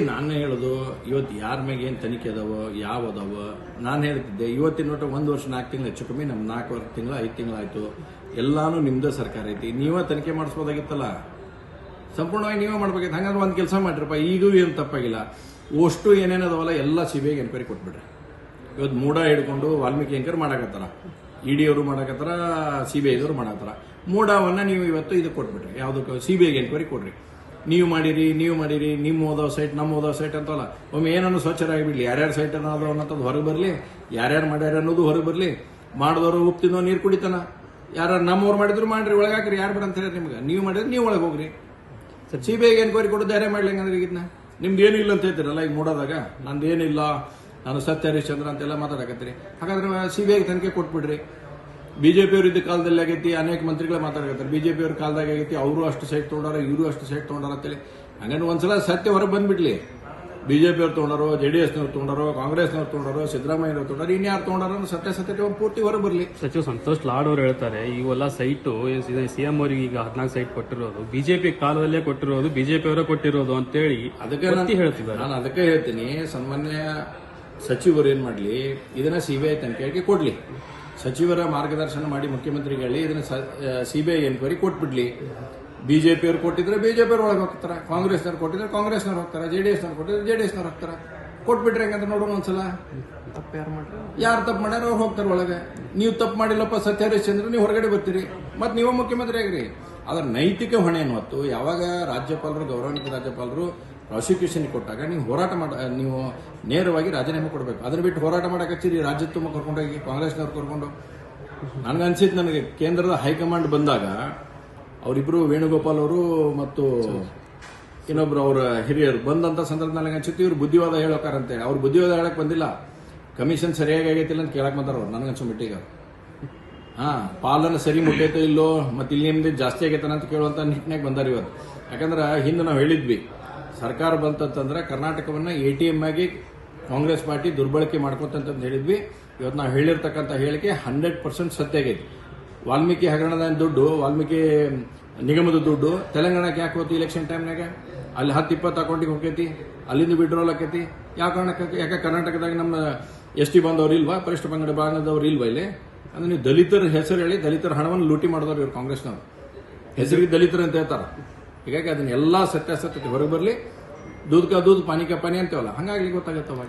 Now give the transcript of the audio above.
ನಾನು ಹೇಳೋದು ಇವತ್ತು ಯಾರ ಮ್ಯಾಗ ಏನು ತನಿಖೆ ಅದಾವ ಯಾವ ಅದಾವ ನಾನು ಹೇಳ್ತಿದ್ದೆ ಇವತ್ತಿನ ಒಟ್ಟು 1 ವರ್ಷ 4 ತಿಂಗಳು ಹೆಚ್ಚು ಕಮ್ಮಿ ನಮ್ಮ 4 ತಿಂಗಳು 5 ತಿಂಗಳಾಯ್ತು. ಎಲ್ಲಾನು ನಿಮ್ದೇ ಸರ್ಕಾರ ಐತಿ, ನೀವೇ ತನಿಖೆ ಮಾಡಿಸ್ಬೋದಾಗಿತ್ತಲ್ಲ, ಸಂಪೂರ್ಣವಾಗಿ ನೀವೇ ಮಾಡ್ಬೇಕಿತ್ತು. ಹಂಗಂದ್ರೆ ಒಂದು ಕೆಲಸ ಮಾಡಿರಪ್ಪ, ಈಗೂ ಏನು ತಪ್ಪಾಗಿಲ್ಲ, ಅಷ್ಟು ಏನೇನದವಲ್ಲ ಎಲ್ಲ ಸಿಬಿಐಗೆ ಎನ್ಕ್ವೈರಿ ಕೊಟ್ಬಿಡ್ರಿ. ಇವತ್ತು ಮೂಡ ಹಿಡ್ಕೊಂಡು ವಾಲ್ಮೀಕಿ ಎಂಕರ್ ಮಾಡಕತ್ತಾರ, ಇಡಿ ಅವರು ಮಾಡಕತ್ತಾರ, ಸಿಬಿಐದವ್ರು ಮಾಡತ್ತಾರ. ಮೂಡವನ್ನ ನೀವು ಇವತ್ತು ಇದಕ್ಕೆ ಕೊಟ್ಬಿಟ್ರಿ, ಯಾವುದಕ್ಕೆ ಸಿಬಿಐಗೆ ಎನ್ಕ್ವೈರಿ ಕೊಡ್ರಿ. ನೀವು ಮಾಡಿರಿ ನಿಮ್ಮ ಓದೋ ಸೈಟ್ ನಮ್ಮ ಓದೋ ಸೈಟ್ ಅಂತಲ್ಲ, ಒಮ್ಮೆ ಏನನ್ನು ಸ್ವಚ್ಛರಾಗಿ ಬಿಡ್ಲಿ, ಯಾರ್ಯಾರ ಸೈಟ್ ಅನ್ನೋದು ಅನ್ನೋದು ಹೊರಗೆ ಬರಲಿ, ಯಾರ್ಯಾರು ಮಾಡ್ಯಾರ ಅನ್ನೋದು ಹೊರಗೆ ಬರಲಿ. ಮಾಡಿದವರು ಉಪ್ಪು ತಿನ್ನೋ ನೀರು ಕುಡಿತಾನ, ಯಾರು ನಮ್ಮವ್ರು ಮಾಡಿದ್ರು ಮಾಡ್ರಿ, ಒಳಗಾಕ್ರಿ, ಯಾರು ಬೇಡ ಅಂತ ಹೇಳಿ ನಿಮ್ಗೆ. ನೀವು ಮಾಡಿದ್ರೆ ನೀವು ಒಳಗೆ ಹೋಗ್ರಿ. ಸಿಬಿಐಗೆ ಎನ್ಕ್ವೈರಿ ಕೊಡೋದು ಯಾರೇ ಮಾಡ್ಲಿ ಹಂಗಂದ್ರೆ ಇದನ್ನ ನಿಮ್ದು ಏನಿಲ್ಲ ಅಂತ ಹೇಳ್ತೀರಲ್ಲ. ಈಗ ನೋಡೋದಾಗ ನಂದು ಏನಿಲ್ಲ, ನಾನು ಸತ್ಯ ಹರಿಶ್ಚಂದ್ರ ಅಂತೆಲ್ಲ ಮಾತಾಡಕತ್ತೀರಿ. ಹಾಗಾದ್ರೆ ಸಿಬಿಐಗೆ ತನಿಖೆ ಕೊಟ್ಬಿಡ್ರಿ. ಬಿಜೆಪಿಯವ್ರ ಇದ್ದ ಕಾಲದಲ್ಲಿ ಆಗೈತಿ, ಅನೇಕ ಮಂತ್ರಿಗಳು ಮಾತಾಡಕತ್ತಾರೆ. ಬಿಜೆಪಿಯವ್ರ ಕಾಲದಾಗ ಆಗೈತಿ, ಅವರು ಅಷ್ಟು ಸೈಟ್ ತೊಗೊಂಡಾರ, ಇವರು ಅಷ್ಟು ಸೈಟ್ ತೊಗೊಂಡಾರ ಅಂತೇಳಿ. ಹಂಗಂದ್ರೆ ಒಂದ್ಸಲ ಸತ್ಯ ಹೊರಗೆ ಬಂದ್ಬಿಡ್ಲಿ. ಬಿಜೆಪಿಯವ್ರು ತೊಗೊಂಡಾರೋ, JDSನವ್ರು ತೊಗೊಂಡಾರೋ, ಕಾಂಗ್ರೆಸ್ನವ್ರು ತೊಗೊಂಡಾರೋ, ಸಿದ್ದರಾಮಯ್ಯವ್ರು ತೊಗೊಂಡಾರೋ, ಇನ್ಯಾರು ತೊಗೊಂಡಾರೋ ಸತ್ಯ ಒಂದು ಪೂರ್ತಿ ಹೊರಗೆ ಬರಲಿ. ಸಚಿವ ಸಂತೋಷ್ ಲಾಡ್ ಅವರು ಹೇಳ್ತಾರೆ, ಇವೆಲ್ಲ ಸೈಟು ಸಿಎಂ ಅವರಿಗೆ ಈಗ 14 ಸೈಟ್ ಕೊಟ್ಟಿರೋದು ಬಿಜೆಪಿ ಕಾಲದಲ್ಲೇ ಕೊಟ್ಟಿರೋದು, ಬಿಜೆಪಿ ಅವರೇ ಕೊಟ್ಟಿರೋದು ಅಂತೇಳಿ ಅದಕ್ಕೆ ಹೇಳ್ತಿದ್ದಾರೆ. ನಾನು ಅದಕ್ಕೆ ಹೇಳ್ತೀನಿ, ಸನ್ಮಾನ್ಯ ಸಚಿವರು ಏನ್ ಮಾಡ್ಲಿ, ಇದನ್ನ ಸಿಬಿಐ ತನಿಖೆಗೆ ಕೊಡ್ಲಿ. ಸಚಿವರ ಮಾರ್ಗದರ್ಶನ ಮಾಡಿ ಮುಖ್ಯಮಂತ್ರಿಗೆ ಹೇಳಿ ಇದನ್ನ ಸಿಬಿಐ ಎನ್ಕ್ವೈರಿ ಕೊಟ್ಬಿಡ್ಲಿ. ಬಿಜೆಪಿಯವ್ರು ಕೊಟ್ಟಿದ್ರೆ ಬಿಜೆಪಿಯವ್ರು ಒಳಗೆ ಹೋಗ್ತಾರೆ, ಕಾಂಗ್ರೆಸ್ನವ್ರು ಕೊಟ್ಟಿದ್ರೆ ಕಾಂಗ್ರೆಸ್ನವ್ರು ಹೋಗ್ತಾರೆ, JDSನವ್ರು ಕೊಟ್ಟಿದ್ರೆ JDSನವ್ರು ಹೋಗ್ತಾರೆ. ಕೊಟ್ಬಿಟ್ರೆ ಹೆಂಗಂತ ನೋಡೋಣ ಒಂದ್ಸಲ. ಯಾರು ತಪ್ಪು ಮಾಡ್ಯಾರ ಅವ್ರು ಹೋಗ್ತಾರೆ ಒಳಗೆ. ನೀವು ತಪ್ಪು ಮಾಡಿಲ್ಲಪ್ಪ ಸತ್ಯ ಹರಿಶ್ಚಂದ್ರ, ನೀವು ಹೊರಗಡೆ ಬರ್ತೀರಿ, ಮತ್ತೆ ನೀವು ಮುಖ್ಯಮಂತ್ರಿ ಆಗ್ರಿ. ಅದರ ನೈತಿಕ ಹೊಣೆ ಅನ್ನುವತ್ತು ಯಾವಾಗ ರಾಜ್ಯಪಾಲರು, ಗೌರವಾನ್ವಿತ ರಾಜ್ಯಪಾಲರು ಪ್ರಾಸಿಕ್ಯೂಷನ್ ಕೊಟ್ಟಾಗ ನೀವು ಹೋರಾಟ ನೀವು ನೇರವಾಗಿ ರಾಜೀನಾಮೆ ಕೊಡಬೇಕು. ಅದನ್ನ ಬಿಟ್ಟು ಹೋರಾಟ ಮಾಡಕ್ಕೆ ಹಚ್ಚಿರಿ ರಾಜ್ಯ ತುಂಬ ಕರ್ಕೊಂಡೋಗಿ ಕಾಂಗ್ರೆಸ್ನವ್ರು ಕರ್ಕೊಂಡು. ನನಗನ್ಸಿದ್ದು, ನನಗೆ ಕೇಂದ್ರದ ಹೈಕಮಾಂಡ್ ಬಂದಾಗ ಅವರಿಬ್ರು ವೇಣುಗೋಪಾಲ್ ಅವರು ಮತ್ತು ಇನ್ನೊಬ್ರು ಅವರ ಹಿರಿಯರು ಬಂದಂತ ಸಂದರ್ಭದಲ್ಲಿ ನನಗೆ ಅನ್ಸುತ್ತೆ ಇವ್ರು ಬುದ್ಧಿವಾದ ಹೇಳೋಕಾರಂತೆ. ಅವ್ರು ಬುದ್ಧಿವಾದ ಹೇಳಕ್ ಬಂದಿಲ್ಲ, ಕಮಿಷನ್ ಸರಿಯಾಗಿ ಆಗೈತಿಲ್ಲ ಅಂತ ಕೇಳಕ್ ಬಂದಾರ ಅವ್ರು. ನನಗನ್ಸೋ ಮಟ್ಟಿಗೆ ಪಾಲನ ಸರಿ ಮುಟ್ಟೈತೋ ಇಲ್ಲೋ, ಮತ್ತೆ ಇಲ್ಲಿ ನಿಮ್ದು ಜಾಸ್ತಿ ಆಗೈತನ ಅಂತ ಕೇಳುವಂತ ನಿಟ್ಟಿನಾಗ ಬಂದಾರ ಇವತ್ತು. ಯಾಕಂದ್ರೆ ಹಿಂದೆ ನಾವು ಹೇಳಿದ್ವಿ, ಸರ್ಕಾರ ಬಂತಂದ್ರೆ ಕರ್ನಾಟಕವನ್ನ ATM ಆಗಿ ಕಾಂಗ್ರೆಸ್ ಪಾರ್ಟಿ ದುರ್ಬಳಕೆ ಮಾಡ್ಕೊತಂತ ಹೇಳಿದ್ವಿ. ಇವತ್ತು ನಾವು ಹೇಳಿರ್ತಕ್ಕಂಥ ಹೇಳಿಕೆ 100% ಸತ್ಯ ಆಗೈತಿ. ವಾಲ್ಮೀಕಿ ಹಗರಣದ ದುಡ್ಡು, ವಾಲ್ಮೀಕಿ ನಿಗಮದ ದುಡ್ಡು ತೆಲಂಗಾಣಕ್ಕೆ ಯಾಕೆ ಹೋಗ್ತಿ ಇಲೆಕ್ಷನ್ ಟೈಮ್ನಾಗ? ಅಲ್ಲಿ 10-20 ಅಕೌಂಟಿಗೆ ಹೋಗೈತಿ, ಅಲ್ಲಿಂದ ವಿಡ್ರಾಲ್ ಆಕೈತಿ. ಯಾವ ಕಾರಣಕ್ಕೆ? ಯಾಕೆ ಕರ್ನಾಟಕದಾಗ ನಮ್ಮ ST ಬಂದವ್ರು ಇಲ್ವಾ, ಪರಿಷ್ಠ ಪಂಗಡ ಭಾಗದವ್ರು ಇಲ್ವಾ ಇಲ್ಲಿ? ಅಂದ್ರೆ ನೀವು ದಲಿತರ ಹೆಸರು ಹೇಳಿ ದಲಿತರ ಹಣವನ್ನು ಲೂಟಿ ಮಾಡಿದವ್ರು ಇವ್ರು ಕಾಂಗ್ರೆಸ್ನವ್ರು. ಹೆಸರಿಗೆ ದಲಿತರು ಅಂತ ಹೇಳ್ತಾರ. ಹೀಗಾಗಿ ಅದನ್ನ ಎಲ್ಲಾ ಸತ್ಯಾಸತ್ಯತೆ ಹೊರಗೆ ಬರಲಿ. ದೂದ್ ಕಾ ದೂದ್ ಪಾನಿ ಕಾ ಪಾನಿ ಅಂತೇವಲ್ಲ, ಹಂಗಾಗಿ ಗೊತ್ತಾಗತ್ತವ.